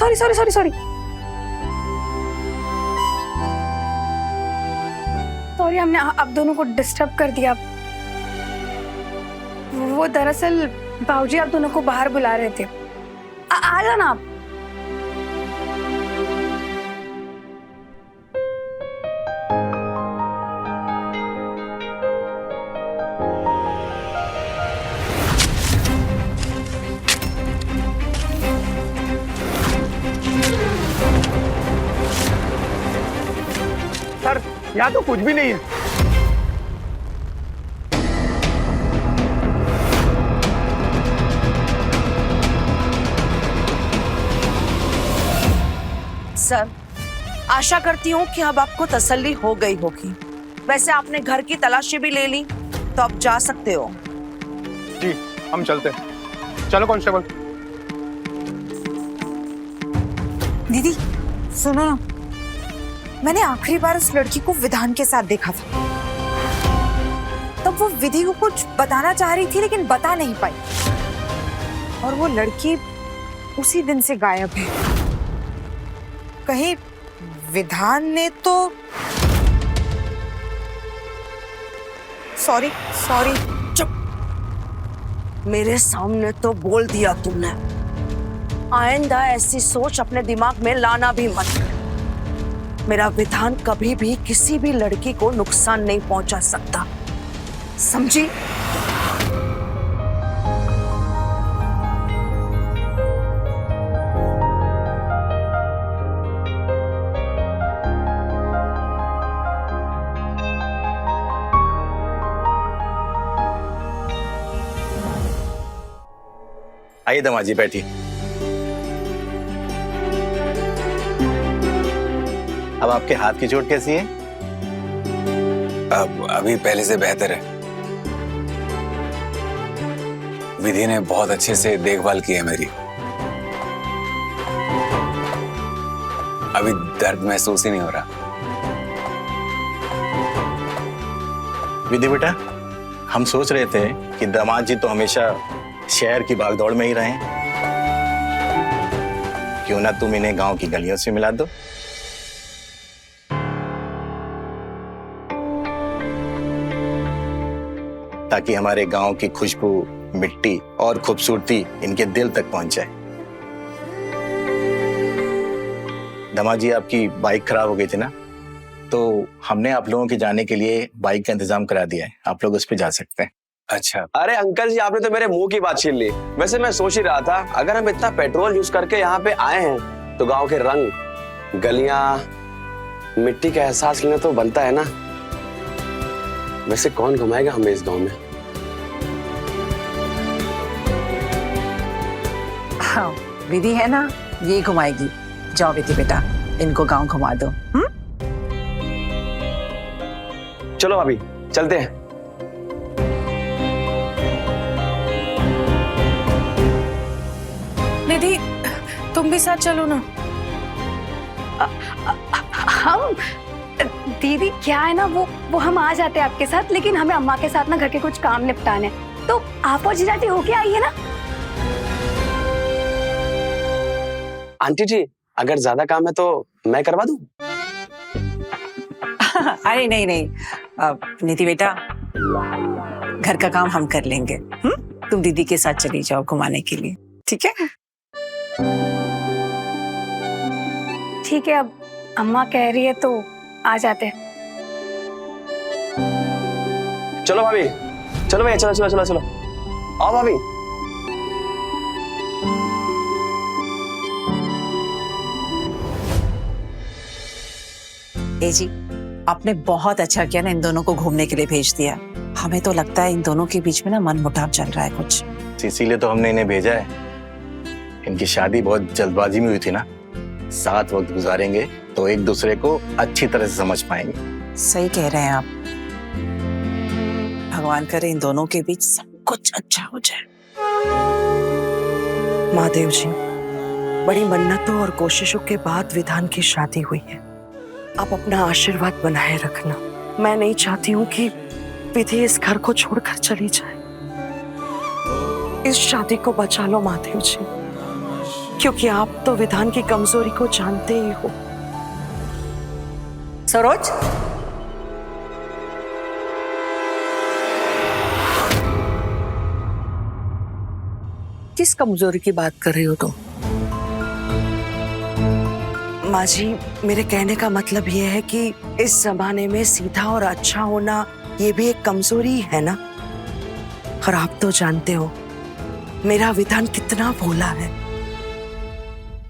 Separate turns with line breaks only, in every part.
Sorry sorry sorry sorry sorry, हमने आप दोनों को डिस्टर्ब कर दिया। वो दरअसल बाबूजी आप दोनों को बाहर बुला रहे थे। आ जाना आप।
सर यहाँ तो कुछ भी नहीं है।
सर, आशा करती हूँ कि अब आपको तसल्ली हो गई होगी। वैसे आपने घर की तलाशी भी ले ली, तो अब जा सकते हो।
जी हम चलते हैं। चलो कांस्टेबल।
दीदी सुनो ना, मैंने आखिरी बार उस लड़की को विधान के साथ देखा था। तब वो विधि को कुछ बताना चाह रही थी लेकिन बता नहीं पाई, और वो लड़की उसी दिन से गायब है। कहीं विधान ने तो सॉरी सॉरी।
चुप, मेरे सामने तो बोल दिया तुमने। आइंदा ऐसी सोच अपने दिमाग में लाना भी मत। मेरा विधान कभी भी किसी भी लड़की को नुकसान नहीं पहुंचा सकता, समझी?
आइए दमाजी बैठिए। अब आपके हाथ की चोट कैसी है?
अब अभी पहले से बेहतर है। विधि ने बहुत अच्छे से देखभाल की है मेरी। अभी दर्द महसूस ही नहीं हो रहा।
विधि बेटा, हम सोच रहे थे कि दामाद जी तो हमेशा शहर की भागदौड़ में ही रहें, क्यों ना तुम इन्हें गांव की गलियों से मिला दो। ताकि हमारे गांव की खुशबू, मिट्टी और खूबसूरती इनके दिल तक पहुंच जाए। दामाद जी, आपकी बाइक खराब हो गई थी ना, तो हमने आप लोगों के जाने के लिए बाइक का इंतजाम करा दिया है। आप लोग उस पर जा सकते हैं।
अच्छा।
अरे अंकल जी, आपने तो मेरे मुंह की बात छीन ली। वैसे मैं सोच ही रहा था, अगर हम इतना पेट्रोल यूज करके यहाँ पे आए हैं तो गांव के रंग, गलियां, मिट्टी का एहसास लेना तो बनता है ना। वैसे कौन घुमाएगा हमें इस गांव में?
हाँ, विधि है ना, ये घुमाएगी। जाओ विधि बेटा, इनको गांव घुमा दो।
चलो अभी चलते हैं।
निधि, तुम भी साथ चलो ना। हम दीदी, क्या है ना, वो हम आ जाते हैं आपके साथ, लेकिन हमें अम्मा के साथ ना घर के कुछ काम निपटाने हैं। तो आप और जीजाजी होके आइए ना।
आंटी जी, अगर ज्यादा काम है तो मैं करवा दूं?
अरे नहीं नहीं, निधि बेटा, घर का काम हम कर लेंगे। तुम दीदी के साथ चली जाओ घुमाने के लिए, ठीक है?
ठीक है, अब अम्मा कह रही है तो आ जाते हैं।
चलो भाभी, चलो भैया, चलो चलो चलो चलो, आओ भाभी।
ए जी, आपने बहुत अच्छा किया ना, इन दोनों को घूमने के लिए भेज दिया। हमें तो लगता है इन दोनों के बीच में ना मनमुटाव चल रहा है कुछ।
इसीलिए तो हमने इन्हें भेजा है। इनकी शादी बहुत जल्दबाजी में हुई थी ना। साथ वक्त गुजारेंगे तो एक दूसरे को अच्छी तरह से समझ पाएंगे।
सही कह रहे हैं आप। भगवान करे इन दोनों के बीच सब कुछ अच्छा हो जाए।
महादेव जी, बड़ी मन्नतों और कोशिशों के बाद विधान की शादी हुई है। आप अपना आशीर्वाद बनाए रखना। मैं नहीं चाहती हूँ कि विधि इस घर को छोड़कर चली जाए। इस शादी को बचा लो महादेव जी। क्योंकि आप तो विधान की कमजोरी को जानते ही हो। सरोज, किस कमजोरी की बात कर रही हो तुम? माँ जी, मेरे कहने का मतलब यह है कि इस जमाने में सीधा और अच्छा होना ये भी एक कमजोरी है ना। और आप तो जानते हो मेरा विधान कितना भोला है।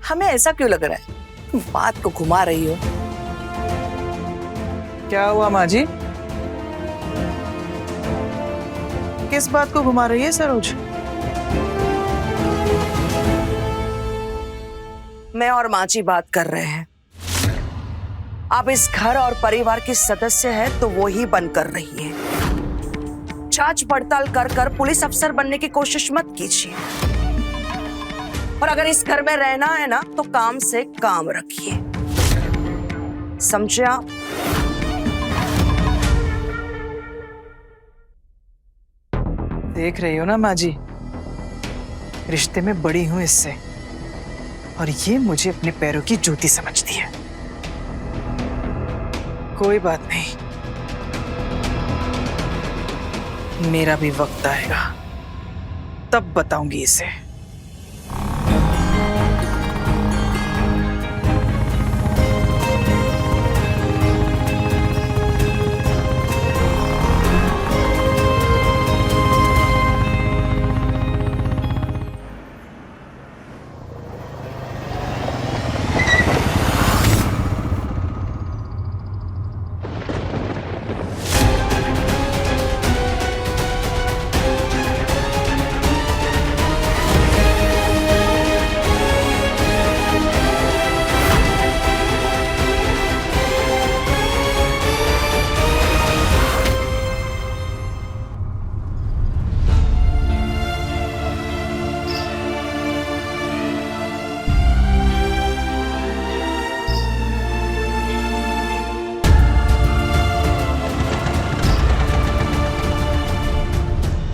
हमें ऐसा क्यों लग रहा है? बात को घुमा रही हो।
क्या हुआ माँ जी? किस बात को घुमा रही है सरोज?
मैं और माँ जी बात कर रहे हैं। आप इस घर और परिवार की सदस्य है तो वो ही बन कर रही है। जांच पड़ताल कर कर पुलिस अफसर बनने की कोशिश मत कीजिए। और अगर इस घर में रहना है ना तो काम से काम रखिए, समझे आप?
देख रही हो ना माँ जी, रिश्ते में बड़ी हूं इससे, और ये मुझे अपने पैरों की जूती समझती है। कोई बात नहीं, मेरा भी वक्त आएगा, तब बताऊंगी इसे।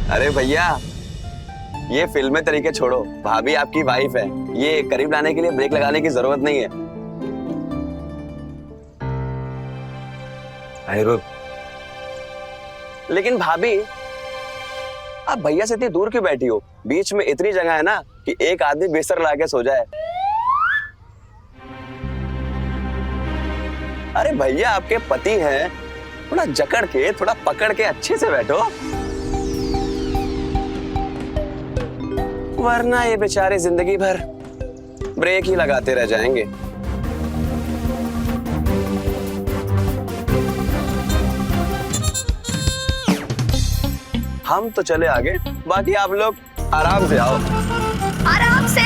अरे भैया, ये फिल्मी तरीके छोड़ो। भाभी आपकी वाइफ है, ये करीब लाने के लिए ब्रेक लगाने की जरूरत नहीं है। लेकिन भाभी, आप भैया से इतनी दूर क्यों बैठी हो? बीच में इतनी जगह है ना कि एक आदमी बिस्तर लाके सो जाए। अरे भैया आपके पति हैं, थोड़ा जकड़ के, थोड़ा पकड़ के अच्छे से बैठो, वरना ये बेचारे जिंदगी भर ब्रेक ही लगाते रह जाएंगे। हम तो चले आगे, बाकी आप लोग आराम से आओ।
आराम से।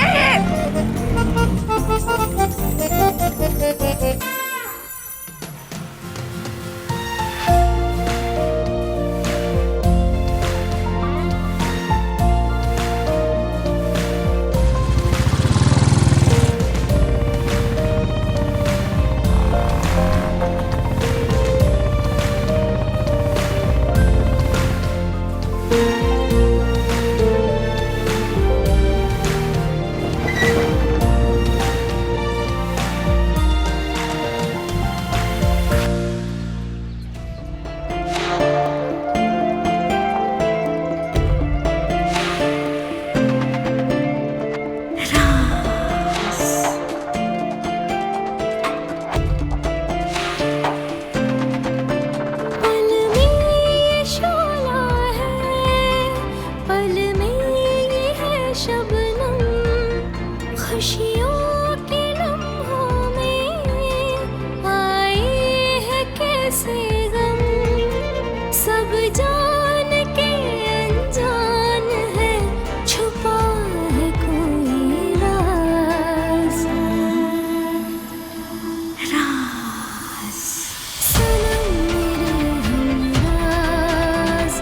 खुशियों के लम्हों में आए हैं कैसे गम, सब जान के अनजान है, छुपा है कोई राज। राज सनम मेरे हमराज,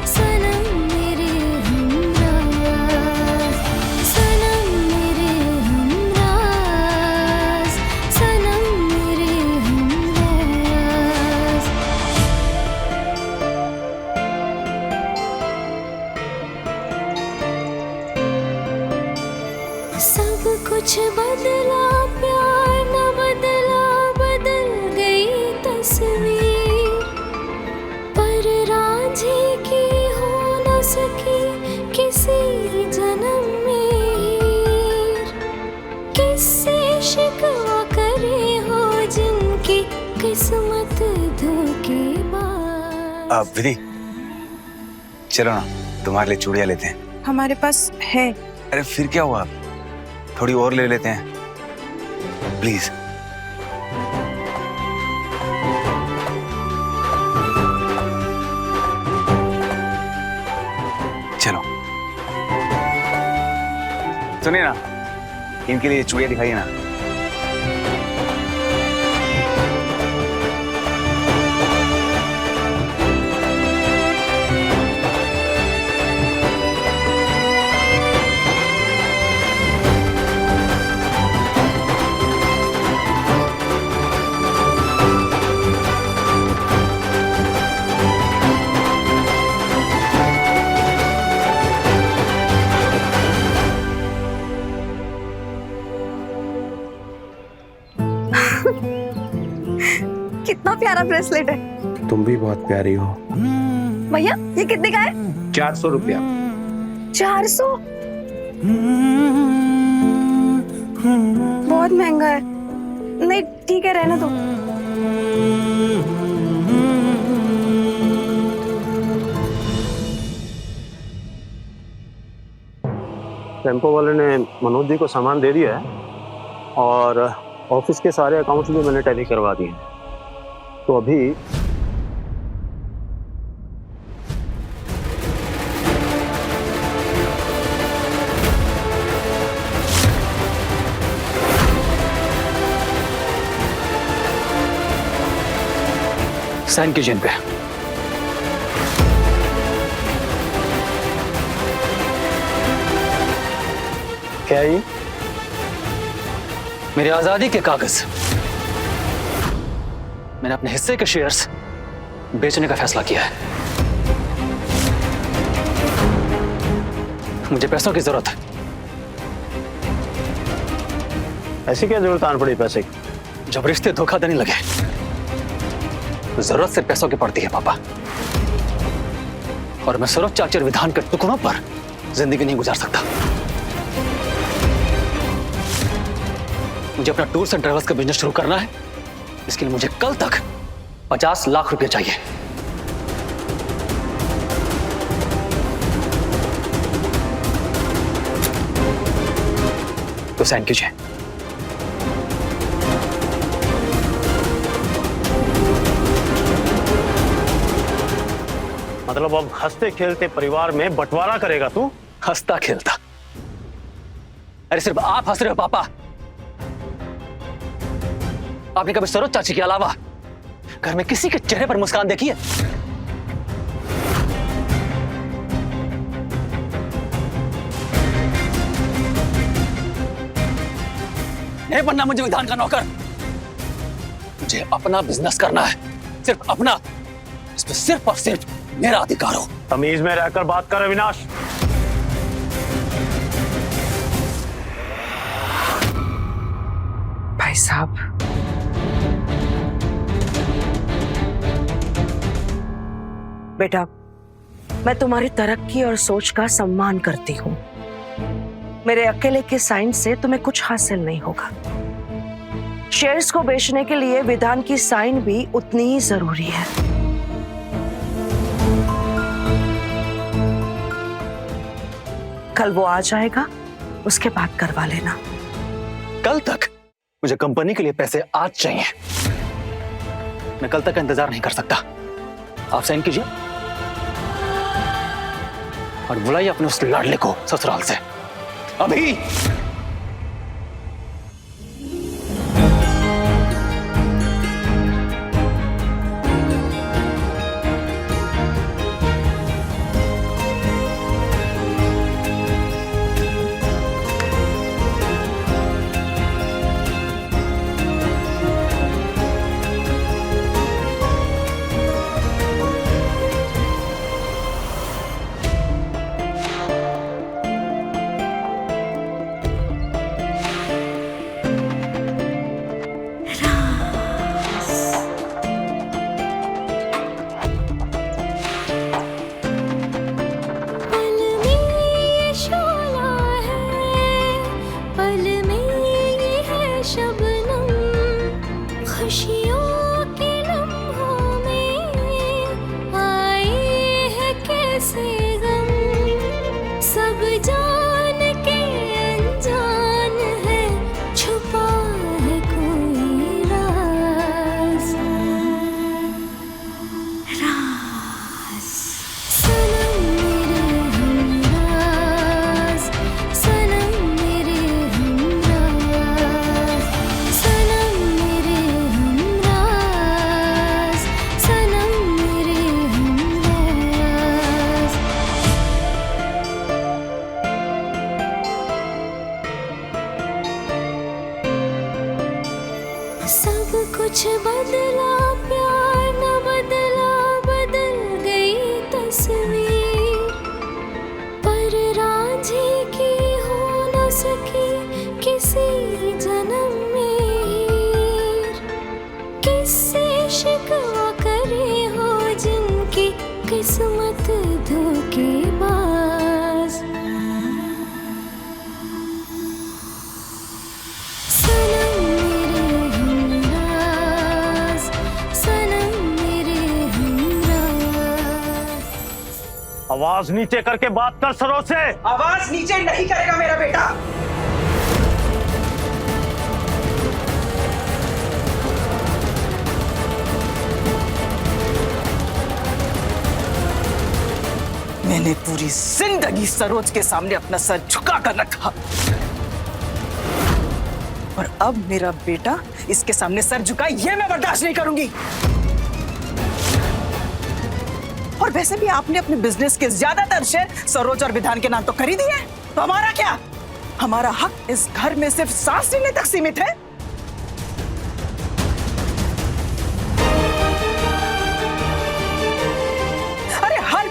सनम मेरे हमराज, सनम मेरे हमराज, सनम मेरे हमराज। सकी किसी जन्म में, किससे शिकवा करे हो जिनकी किस्मत धोखेबाज।
अब विधि, चलो ना तुम्हारे लिए चूड़ियां लेते हैं।
हमारे पास है।
अरे फिर क्या हुआ, थोड़ी और ले लेते हैं प्लीज। चलो सुनिए ना, इनके लिए चूड़ियां दिखाइए ना।
कितना प्यारा ब्रेसलेट है।
तुम भी बहुत प्यारी हो।
भैया ये कितने का है?
400 रुपया।
400? बहुत महंगा है। नहीं ठीक है, रहना दो।
टेम्पो वाले ने मनोज जी को सामान दे दिया है और ऑफिस के सारे अकाउंट्स भी मैंने टैली करवा दिए हैं। तो अभी
साइन कीजिए इन पे।
क्या है ये?
मेरी आजादी के कागज। मैंने अपने हिस्से के शेयर्स बेचने का फैसला किया है। मुझे पैसों की जरूरत है।
ऐसी क्या जरूरत आन पड़ी पैसे की?
जब रिश्ते धोखा देने लगे तो जरूरत से पैसों की पड़ती है पापा। और मैं सरोज चाची और विधान के टुकड़ों पर जिंदगी नहीं गुजार सकता। मुझे अपना टूर्स एंड ट्रेवल्स का बिजनेस शुरू करना है। इसके लिए मुझे कल तक 50 लाख रुपए चाहिए। तो साइन कीजिए।
मतलब अब हंसते खेलते परिवार में बंटवारा करेगा तू?
हंसता खेलता? अरे सिर्फ आप हंस रहे हो पापा। आपने कभी सरोज चाची के अलावा घर में किसी के चेहरे पर मुस्कान देखी है? नहीं बनना मुझे विधान का नौकर। मुझे अपना बिजनेस करना है, सिर्फ अपना। इस पर सिर्फ और सिर्फ मेरा अधिकार हो।
तमीज में रहकर बात कर अविनाश।
भाई साहब, बेटा, मैं तुम्हारी तरक्की और सोच का सम्मान करती हूँ। मेरे अकेले के साइन से तुम्हें कुछ हासिल नहीं होगा। शेयर्स को बेचने के लिए विधान की साइन भी उतनी ही जरूरी है। कल वो आ जाएगा, उसके बाद करवा लेना।
कल तक? मुझे कंपनी के लिए पैसे आज चाहिए। मैं कल तक का इंतजार नहीं कर सकता। आप साइन कीजिए और बुलाइए अपने उस लाडले को ससुराल से अभी।
किस्मत धोखेबाज। सनम मेरे हमराज, सनम मेरे हमराज।
आवाज नीचे करके बात कर सरोज से।
आवाज नीचे नहीं करेगा मेरा बेटा। मैंने पूरी जिंदगी सरोज के सामने अपना सर झुका कर रखा और अब मेरा बेटा इसके सामने सर झुकाए ये मैं बर्दाश्त नहीं करूंगी। और वैसे भी आपने अपने बिजनेस के ज्यादातर शेयर सरोज और विधान के नाम तो खरीदी है, तो हमारा क्या? हमारा हक इस घर में सिर्फ सांस लेने तक सीमित है।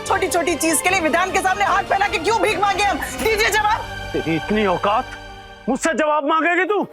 छोटी छोटी चीज के लिए विधान के सामने हाथ फैला के क्यों भीख मांगे हम? दीजिए जवाब।
तेरी इतनी औकात, मुझसे जवाब मांगेगी तू?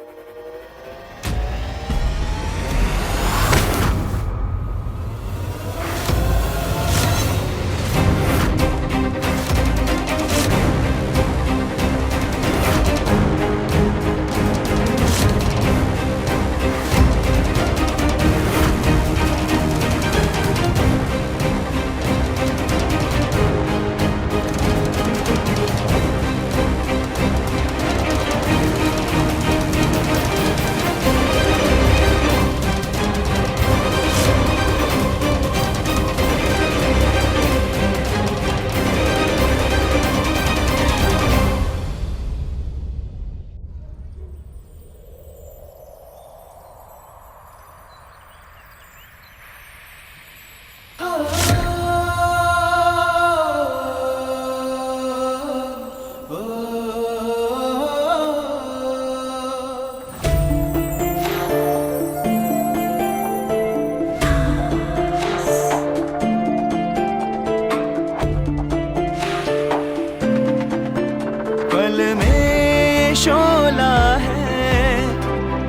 शोला है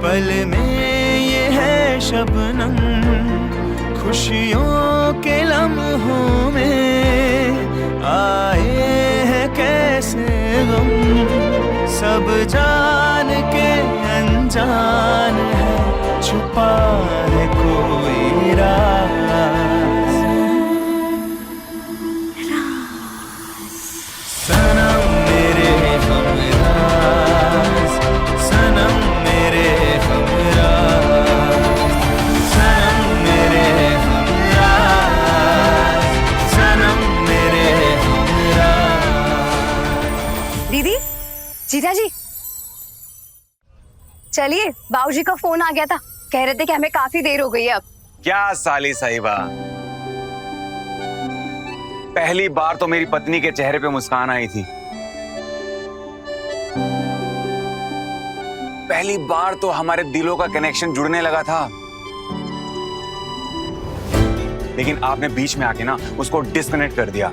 पल में ये है शबनम, खुशियों के लम्हों में आए हैं कैसे गम, सब जान के अनजान है छुपा है कोई राज। सनम मेरे हमराज, सनम मेरे हमराज, सनम मेरे हमराज, सनम मेरे हमराज।
दीदी, जीजा जी, चलिए, बाबूजी का फोन आ गया था, कह रहे थे कि हमें काफी देर हो गई है अब।
क्या साली साहिबा, पहली बार तो मेरी पत्नी के चेहरे पे मुस्कान आई थी, पहली बार तो हमारे दिलों का कनेक्शन जुड़ने लगा था, लेकिन आपने बीच में आके ना उसको डिस्कनेक्ट कर दिया।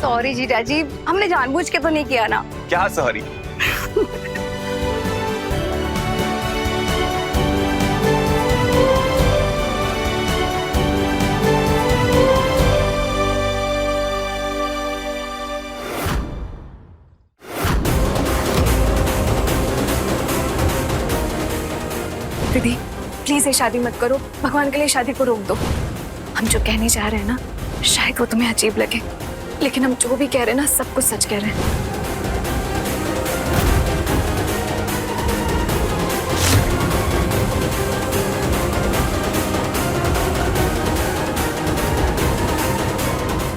सॉरी जीजा जी, हमने जानबूझ के तो नहीं किया ना।
क्या सॉरी?
दीदी, प्लीज ये शादी मत करो, भगवान के लिए शादी को रोक दो। हम जो कहने जा रहे हैं ना, शायद वो तुम्हें अजीब लगे, लेकिन हम जो भी कह रहे हैं ना, सब कुछ सच कह रहे हैं।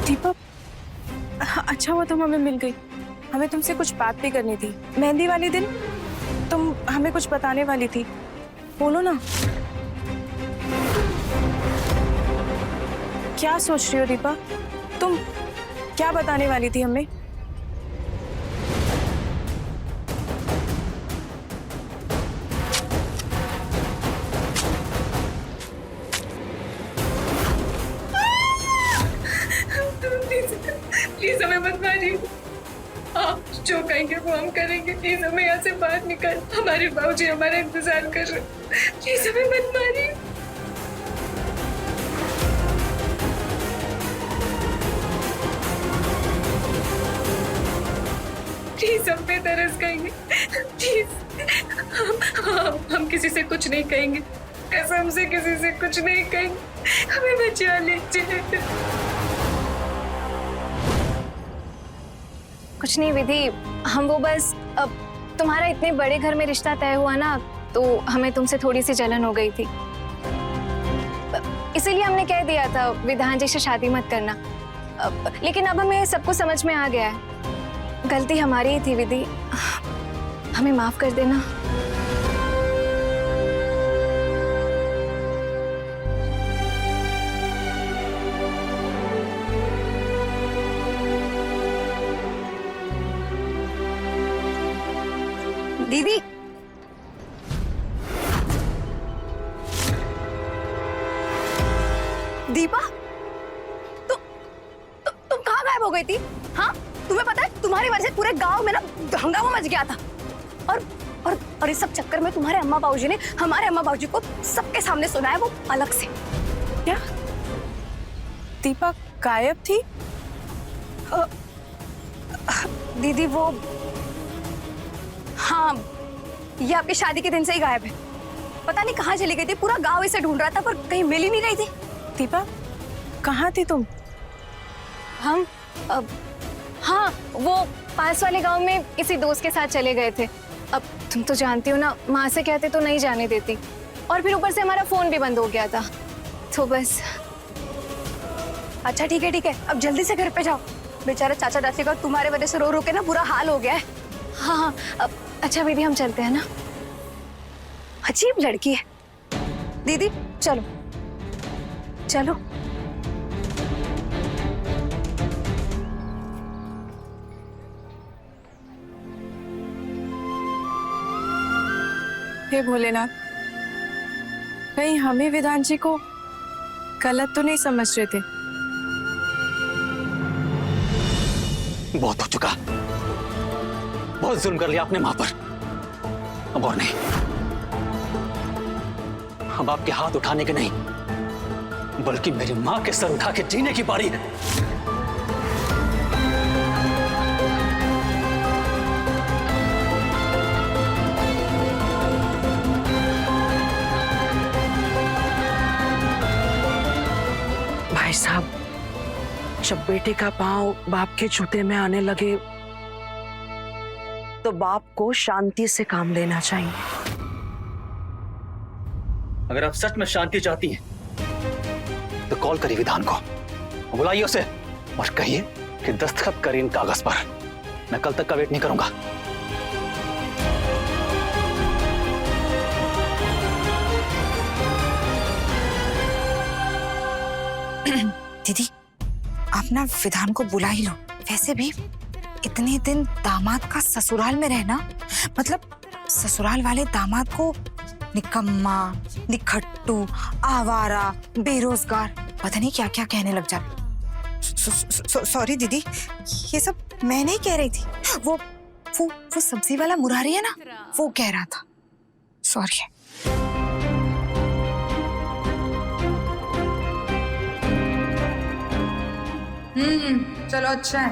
दीपक, अच्छा हुआ तुम हमें मिल गई। हमें तुमसे कुछ बात भी करनी थी। मेहंदी वाले दिन तुम हमें कुछ बताने वाली थी, बोलो ना। क्या सोच रही हो दीपा? तुम क्या बताने वाली थी हमें?
प्लीज हमें मत मारिए, आप
जो कहेंगे वो हम करेंगे। प्लीज हमें यहाँ से बाहर निकाल, हमारे बाबूजी हमारा इंतजार कर रहे हैं। प्लीज हमें मत मारिए। प्लीज हम पे तरस खाएंगे, प्लीज। हम किसी से कुछ नहीं कहेंगे, कसम से किसी से कुछ नहीं कहेंगे। हमें बचा लीजिए। कुछ नहीं विधि, हम वो बस अब तुम्हारा इतने बड़े घर में रिश्ता तय हुआ ना, तो हमें तुमसे थोड़ी सी जलन हो गई थी, इसीलिए हमने कह दिया था विधान जी से शादी मत करना। लेकिन अब हमें सब कुछ समझ में आ गया है, गलती हमारी ही थी विधि, हमें माफ कर देना। दीदी, दीपा, तुम कहाँ गायब हो गई थी? हाँ, तुम्हें पता है तुम्हारी वजह से पूरे गांव में ना हंगामा मच गया था। और इस सब चक्कर में तुम्हारे अम्मा बाबूजी ने हमारे अम्मा बाबूजी को सबके सामने सुनाया, वो अलग से।
क्या दीपा गायब थी?
दीदी वो, हाँ, ये आपकी शादी के दिन से ही गायब है। पता नहीं कहाँ चली गई थी, पूरा गांव इसे ढूंढ रहा था पर कहीं मिल ही नहीं रही थी।
दीपा कहाँ थी तुम?
हम हाँ, वो पास वाले गांव में किसी दोस्त के साथ चले गए थे। अब तुम तो जानती हो ना, माँ से कहते तो नहीं जाने देती, और फिर ऊपर से हमारा फोन भी बंद हो गया था, तो बस। अच्छा ठीक है, अब जल्दी से घर पे जाओ, बेचारा चाचा चाची का तुम्हारे वजह से रो रो के ना बुरा हाल हो गया है। हाँ, अब अच्छा दीदी हम चलते हैं ना, अजीब लड़की है। दीदी चलो चलो।
हे भोलेनाथ, कहीं हमें विधान जी को गलत तो नहीं समझ रहे थे?
बहुत हो चुका, बहुत जुल्म कर लिया आपने मां पर, अब और नहीं। अब आपके हाथ उठाने के नहीं, बल्कि मेरी मां के सर उठा के जीने की बारी है।
भाई साहब, जब बेटे का पांव बाप के जूते में आने लगे तो बाप को शांति से काम लेना चाहिए।
अगर आप सच में शांति चाहती हैं तो कॉल करिए विधान को, बुलाइए उसे और कहिए कि दस्तखत करिए इन कागज पर। मैं कल तक का वेट नहीं करूंगा।
दीदी, आप ना विधान को बुला ही लो। वैसे भी इतने दिन दामाद का ससुराल में रहना, मतलब ससुराल वाले दामाद को निकम्मा, निखट्टू, आवारा, बेरोजगार, पता नहीं क्या क्या कहने लग जाते। सॉरी दीदी, ये सब मैं नहीं कह रही थी, वो सब्जी वाला मुरारी है ना, वो कह रहा था। सॉरी।
चलो अच्छा है,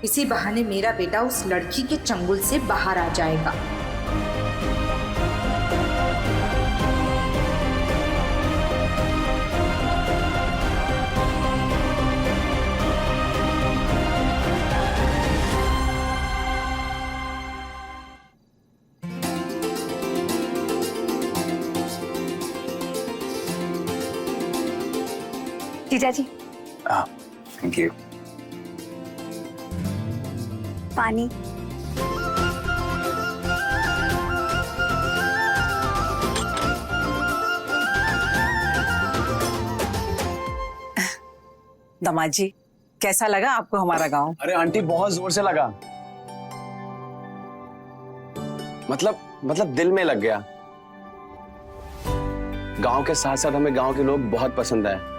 इसी बहाने मेरा बेटा उस लड़की के चंगुल से बाहर आ जाएगा।
जीजा जी,
थैंक यू।
पानी।
दामाद जी, कैसा लगा आपको हमारा गांव?
अरे आंटी बहुत जोर से लगा, मतलब दिल में लग गया। गांव के साथ साथ हमें गांव के लोग बहुत पसंद आए।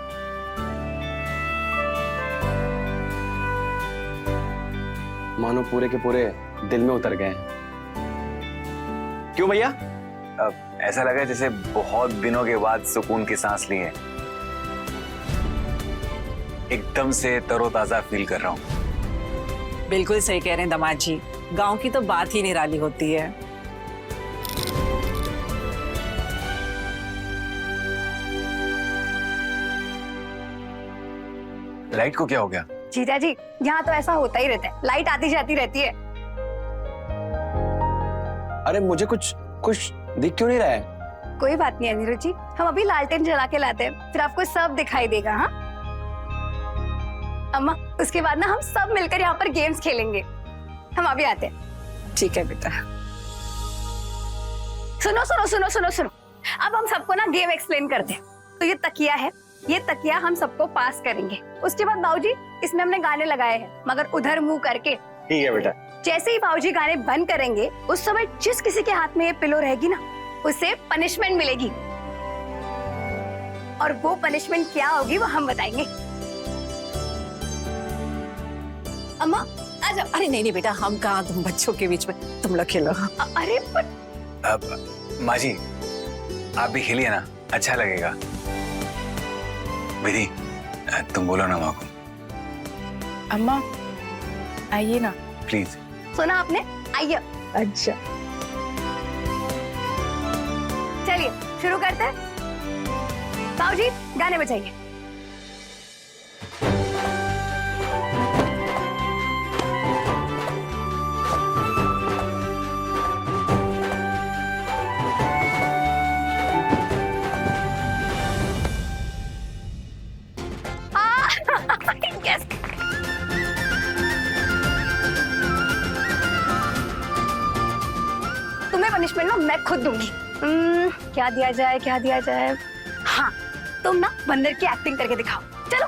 मानो पूरे के पूरे दिल में उतर गए हैं। क्यों भैया?
ऐसा लगा जैसे बहुत दिनों के बाद सुकून की सांस ली है। एकदम से तरोताजा फील कर रहा हूँ।
बिल्कुल सही कह रहे हैं दामाद जी, गांव की तो बात ही निराली होती है।
लाइट को क्या हो गया?
जीजा जी, यहाँ तो ऐसा होता ही रहता है, लाइट आती जाती रहती है।
अरे मुझे कुछ दिख क्यों नहीं रहा है?
कोई बात नहीं अनिरुद्ध जी, हम अभी लालटेन जला के लाते हैं, फिर आपको सब दिखाई देगा। हाँ अम्मा, उसके बाद ना हम सब मिलकर यहाँ पर गेम्स खेलेंगे। हम अभी आते हैं।
ठीक है बेटा।
सुनो सुनो सुनो सुनो सुनो, अब हम सबको ना गेम एक्सप्लेन करते हैं। तो ये तकिया है, ये तकिया हम सबको पास करेंगे। उसके बाद बाबूजी, इसमें हमने गाने लगाए हैं, मगर उधर मुंह करके।
ठीक है बेटा।
जैसे ही बाबूजी गाने बंद करेंगे, उस समय जिस किसी के हाथ में ये पिलो रहेगी ना, उसे पनिशमेंट मिलेगी। और वो पनिशमेंट क्या होगी वो हम बताएंगे। अम्मा आ जाओ।
अरे नहीं नहीं बेटा, हम कहाँ तुम बच्चों के बीच में, तुम लोग खेलो।
अरे
माँ जी, आप भी खेलिए ना, अच्छा लगेगा। विधि, तुम बोलो ना माँ को।
अम्मा आइए ना।
प्लीज।
सुना आपने? आइए।
अच्छा
चलिए शुरू करते हैं। बाबूजी गाने बजाइए। Yes. तुम्हें पनिशमेंट ना मैं खुद दूंगी। क्या दिया जाए, क्या दिया जाए? हाँ, तुम ना बंदर की एक्टिंग करके दिखाओ। चलो।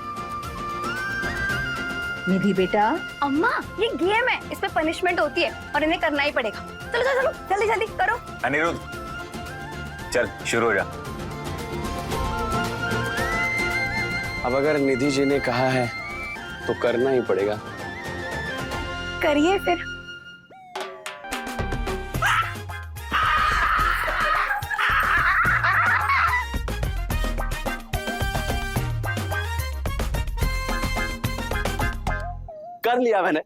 निधि बेटा,
अम्मा ये गेम है, इसमें पनिशमेंट होती है और इन्हें करना ही पड़ेगा। चलो चलो चलो, जल्दी जल्दी करो।
अनिरुद्ध, चल शुरू हो जा।
अब अगर निधि जी ने कहा है तो करना ही पड़ेगा।
करिए फिर।
कर लिया मैंने।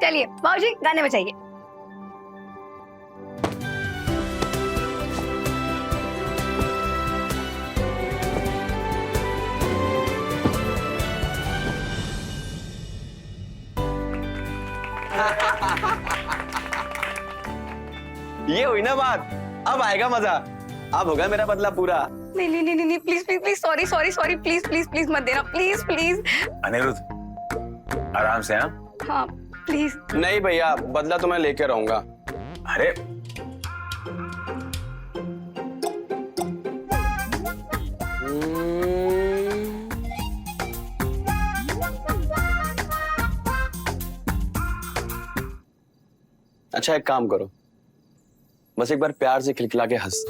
चलिए बाबूजी गाने बजाइए।
ये हुई ना बात, अब आएगा मजा। अब होगा मेरा बदला पूरा।
नहीं नहीं नहीं नहीं, please please please, sorry sorry sorry, please please please मत देना, प्लीज प्लीज।
अनिरुद्ध, आराम से।
हाँ प्लीज।
नहीं भैया, बदला तो मैं लेके रहूंगा।
अरे
अच्छा एक काम करो, बस एक बार प्यार से खिलखिला के हंस।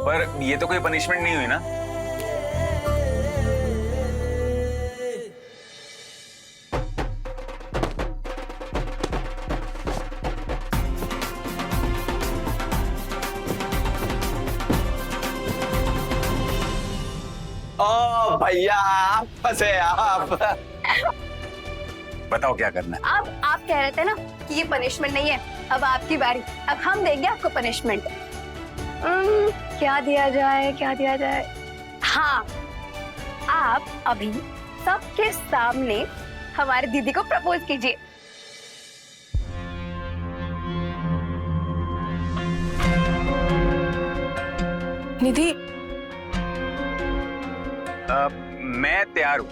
पर ये तो कोई पनिशमेंट नहीं हुई ना?
ओ भैया आप फंसे आप।
बताओ क्या करना है?
अब आप कह रहे थे ना कि ये पनिशमेंट नहीं है, अब आपकी बारी। अब हम देंगे आपको पनिशमेंट। क्या दिया जाए, क्या दिया जाए? हाँ, आप अभी सबके सामने हमारी दीदी को प्रपोज कीजिए।
निधि,
मैं तैयार हूं।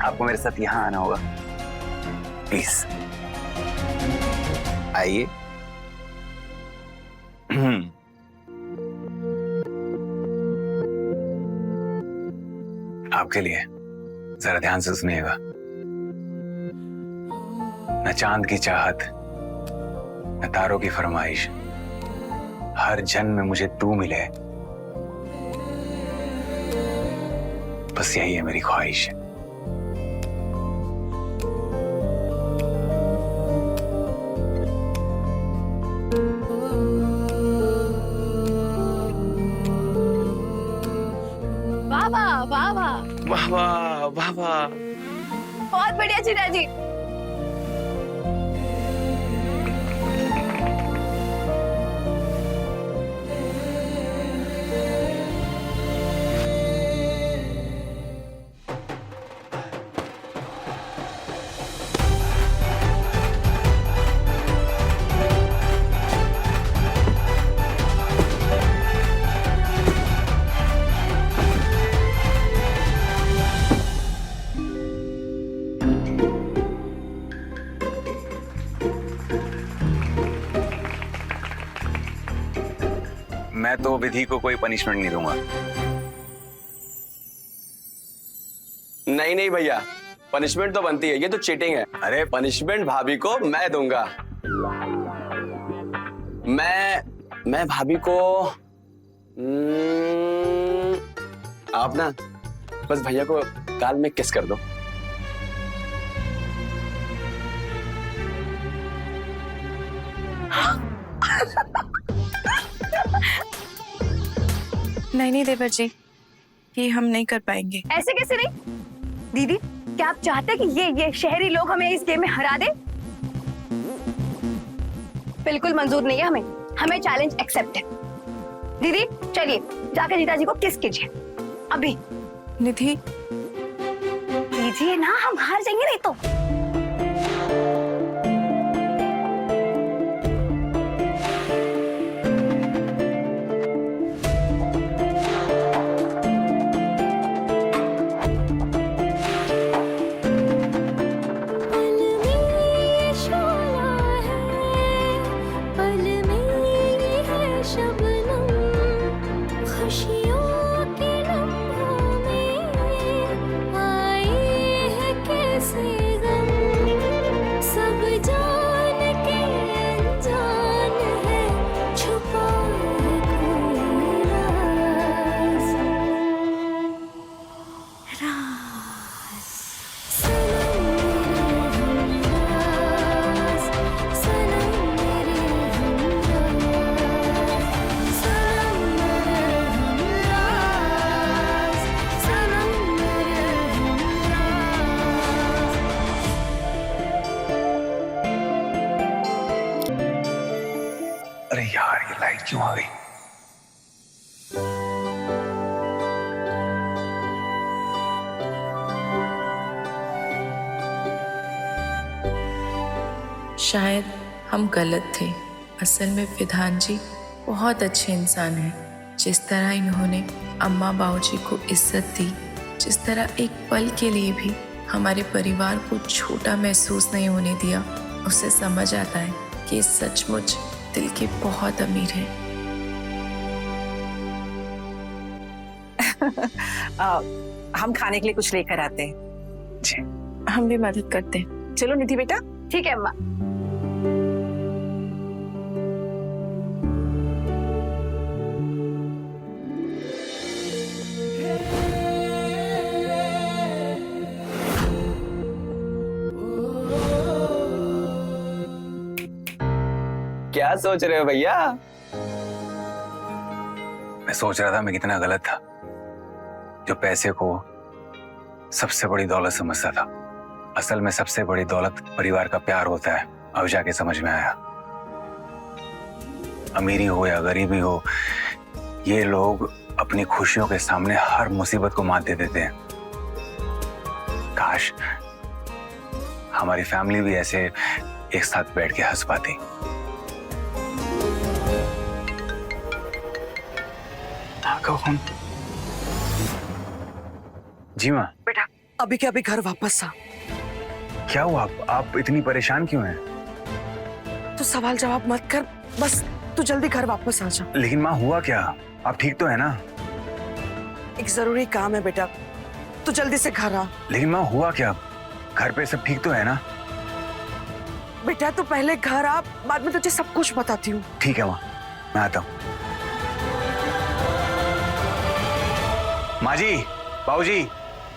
आपको मेरे साथ यहाँ आना होगा, प्लीज आइए। आपके लिए जरा ध्यान से सुनिएगा। न चांद की चाहत, न तारों की फरमाइश, हर जन्म में मुझे तू मिले, बस यही है मेरी ख्वाहिश।
वाह वाह वाह वाह,
वाह वाह वाह वाह,
बहुत बढ़िया जीजा जी।
मैं तो विधि को कोई पनिशमेंट नहीं दूंगा।
नहीं नहीं भैया, पनिशमेंट तो बनती है, ये तो चीटिंग है। अरे पनिशमेंट भाभी को मैं दूंगा। मैं भाभी को आप ना बस भैया को गाल में किस कर दो।
नहीं देवर जी, ये हम नहीं कर पाएंगे।
ऐसे कैसे नहीं दीदी, क्या आप चाहते हैं कि ये शहरी लोग हमें इस गेम में हरा दे? बिल्कुल मंजूर नहीं है हमें चैलेंज एक्सेप्ट है। दीदी चलिए जाकर जीजा जी को किस कीजिए अभी।
निधि
कीजिए ना, हम हार जाएंगे नहीं तो।
अरे यार, ये लाइट क्यों आ गई?
शायद हम गलत थे। असल में विधान जी बहुत अच्छे इंसान हैं। जिस तरह इन्होंने अम्मा बाबूजी को इज्जत दी, जिस तरह एक पल के लिए भी हमारे परिवार को छोटा महसूस नहीं होने दिया, उससे समझ आता है कि सचमुच दिल के बहुत अमीर हैं।
हम खाने के लिए कुछ लेकर आते हैं।
जी,
हम भी मदद करते हैं।
चलो निधि बेटा।
ठीक है अम्मा।
क्या सोच रहे हो भैया?
मैं सोच रहा था मैं कितना गलत था जो पैसे को सबसे बड़ी दौलत समझता था। असल में सबसे बड़ी दौलत परिवार का प्यार होता है। अब जाके समझ में आया, अमीरी हो या गरीबी हो, ये लोग अपनी खुशियों के सामने हर मुसीबत को मात दे देते हैं। काश हमारी फैमिली भी ऐसे एक साथ बैठ के हंस पाती। जी माँ।
बेटा अभी के अभी घर वापस आ।
क्या हुआ? आप इतनी परेशान क्यों हैं?
तू सवाल जवाब मत कर, बस तू जल्दी घर वापस आ जा।
लेकिन माँ हुआ क्या? आप ठीक तो है ना?
एक जरूरी काम है बेटा, तू जल्दी से घर आ।
लेकिन माँ हुआ क्या? घर पे सब ठीक तो है ना?
बेटा तू पहले घर आ, बाद में तुझे सब कुछ बताती हूँ।
ठीक है माँ, मैं आता हूँ। माँ जी, बाबूजी,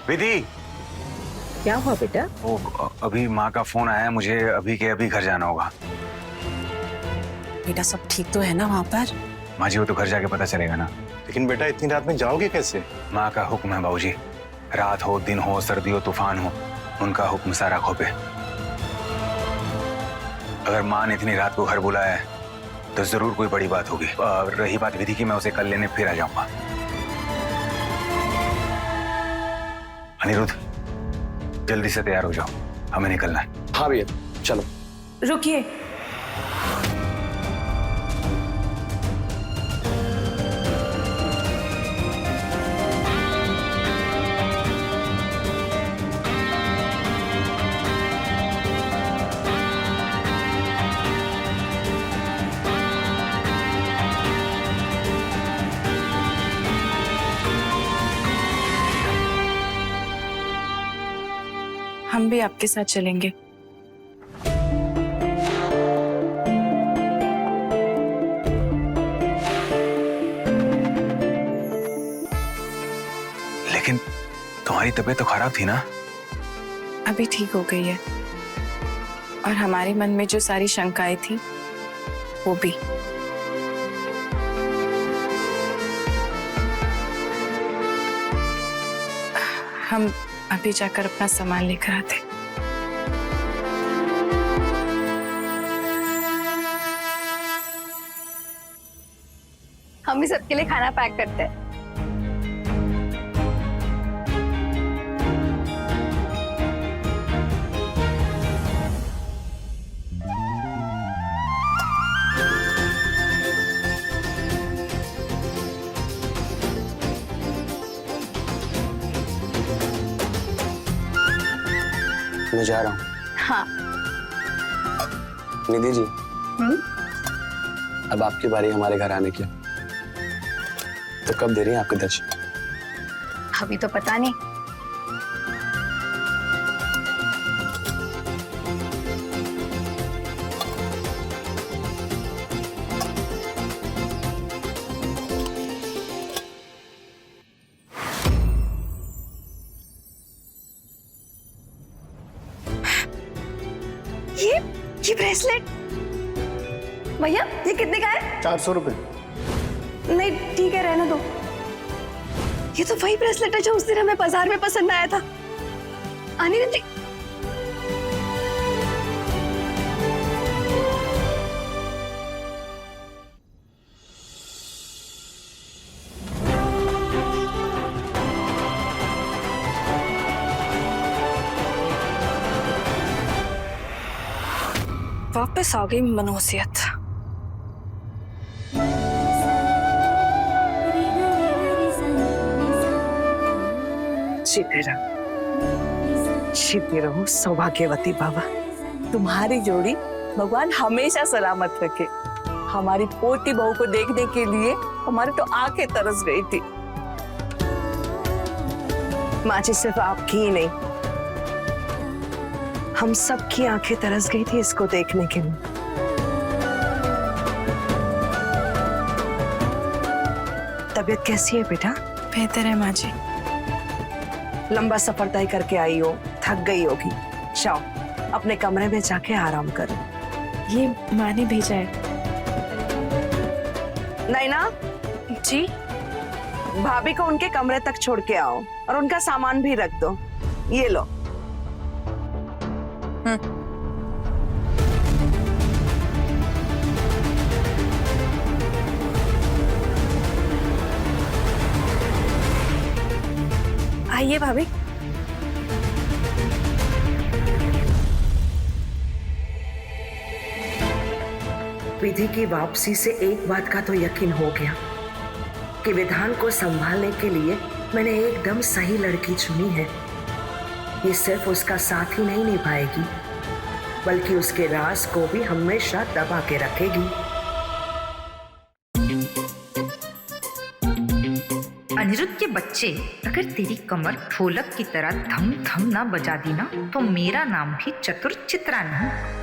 विधि।
क्या हुआ बेटा?
अभी माँ का फोन आया, मुझे अभी के अभी घर जाना होगा।
बेटा सब ठीक तो है ना वहाँ पर?
माँ जी वो तो घर जाके पता चलेगा ना।
लेकिन बेटा इतनी रात में जाओगे कैसे?
माँ का हुक्म है बाबूजी, रात हो दिन हो सर्दी हो तूफान हो, उनका हुक्म सारा खो पे। अगर माँ ने इतनी रात को घर बुलाया है तो जरूर कोई बड़ी बात होगी। रही बात विधि की, मैं उसे कल लेने फिर आ जाऊंगा। अनिरुद्ध जल्दी से तैयार हो जाओ, हमें निकलना है।
हाँ भैया चलो।
रुकिए,
हम भी आपके साथ चलेंगे।
लेकिन तुम्हारी तबीयत तो खराब थी ना?
अभी ठीक हो गई है, और हमारे मन में जो सारी शंकाएं थी वो भी। हम अभी जाकर अपना सामान लेकर आते।
हम भी सबके लिए खाना पैक करते हैं।
मैं जा रहा हूँ।
हाँ।
निधि जी, अब आपकी बारी हमारे घर आने की। तो कब दे रही हैं आपके दर्शन?
अभी तो पता नहीं। ये ब्रेसलेट भैया, ये कितने का है?
400 रुपए।
नहीं ठीक है, रहने दो। ये तो वही ब्रेसलेट है जो उस दिन हमें बाजार में पसंद आया था। अनिरुद्ध जी, वापस आ गई मनोसियत।
जीते रहो सौभाग्यवती बाबा। तुम्हारी जोड़ी भगवान हमेशा सलामत रखे। हमारी पोती बहू को देखने के लिए हमारी तो आंखें तरस गई थी। माँ जी सिर्फ आपकी ही नहीं, हम सबकी आंखें तरस गई थी इसको देखने के लिए। तबीयत कैसी है बेटा?
बेहतर है माँ जी।
लंबा सफर तय करके आई हो, थक गई होगी। जाओ अपने कमरे में जाके आराम करो।
ये माँ ने भेजा है।
नैना
जी,
भाभी को उनके कमरे तक छोड़ के आओ और उनका सामान भी रख दो। ये लो।
आइए भाभी।
विधि की वापसी से एक बात का तो यकीन हो गया कि विधान को संभालने के लिए मैंने एकदम सही लड़की चुनी है। ये सिर्फ उसका साथ ही नहीं निभाएगी, बल्कि उसके राज को भी हमेशा दबा के रखेगी।
अनिरुद्ध के बच्चे, अगर तेरी कमर ढोलक की तरह धम धम ना बजा दी ना, तो मेरा नाम भी चतुर चित्रा नहीं।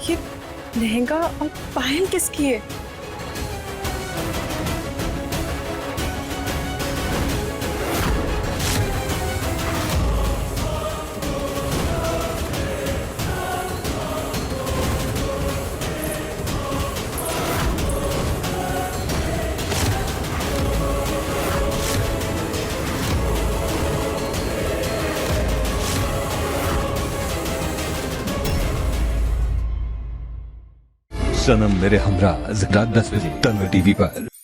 ये लहंगा और पायल किसकी है?
सनम मेरे हमरा रात 10 बजे तन्वी टीवी पर।